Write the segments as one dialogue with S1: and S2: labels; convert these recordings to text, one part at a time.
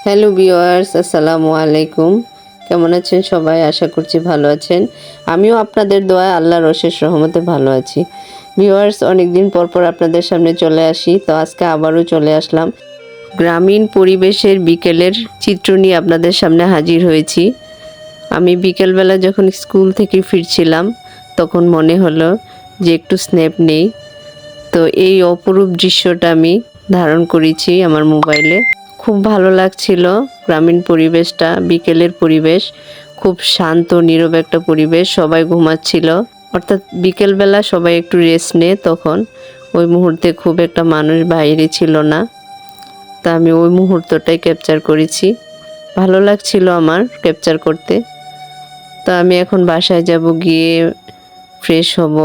S1: Hello viewers, আসসালামু আলাইকুম। কেমন আছেন সবাই? আশা করছি ভালো আছেন। আমিও আপনাদের দোয়ায় আল্লাহর অশেষ রহমতে ভালো আছি। ভিউয়ার্স, অনেক দিন পর পর আপনাদের সামনে চলে আসি, তো আজকে আবারও চলে আসলাম। গ্রামীণ পরিবেশের বিকেলের চিত্র নিয়ে আপনাদের সামনে হাজির হয়েছি। আমি বিকেলবেলা যখন স্কুল থেকে ফিরছিলাম, তখন মনে হলো যে একটু স্ন্যাপ নেই। তো এই অপরূপ দৃশ্যটা আমি ধারণ করেছি আমার মোবাইলে। খুব ভালো লাগছিল গ্রামীণ পরিবেশটা, বিকেলের পরিবেশ। খুব শান্ত নীরব একটা পরিবেশ, সবাই ঘুমাচ্ছিল। অর্থাৎ বিকেলবেলা সবাই একটু রেস্ট নেয় তখন। ওই মুহূর্তে খুব একটা মানুষ বাইরে ছিল না। তা আমি ওই মুহূর্তটাই ক্যাপচার করেছি। ভালো লাগছিল আমার ক্যাপচার করতে। তো আমি এখন বাসায় যাব, গিয়ে ফ্রেশ হব,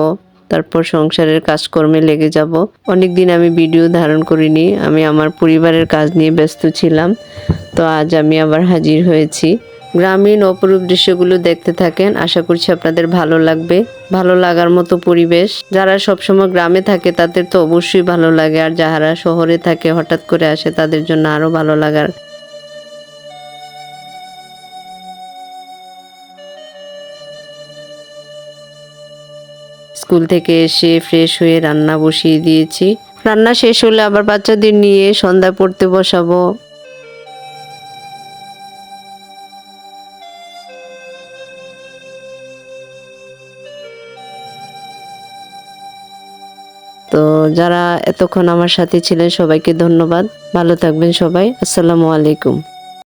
S1: তারপর সংসারের কাজকর্মে লেগে যাব। অনেক দিন আমি ভিডিও ধারণ করিনি, আমি আমার পরিবারের কাজ নিয়ে ব্যস্ত ছিলাম। তো আজ আমি আবার হাজির হয়েছি। গ্রামীণ অপরূপ দৃশ্যগুলো দেখতে থাকেন, আশা করছি আপনাদের ভালো লাগবে। ভালো লাগার মতো পরিবেশ। যারা সবসময় গ্রামে থাকে তাদের তো অবশ্যই ভালো লাগে, আর যারা শহরে থাকে হঠাৎ করে আসে তাদের জন্য আরও ভালো লাগার। স্কুল থেকে এসে ফ্রেশ হয়ে রান্না বসিয়ে দিয়েছি। রান্না শেষ হলে আবার বাচ্চাদের নিয়ে সন্ধ্যা পড়তে বসাবো। তো যারা এতক্ষণ আমার সাথে ছিলেন সবাইকে ধন্যবাদ। ভালো থাকবেন সবাই। আসসালামু আলাইকুম।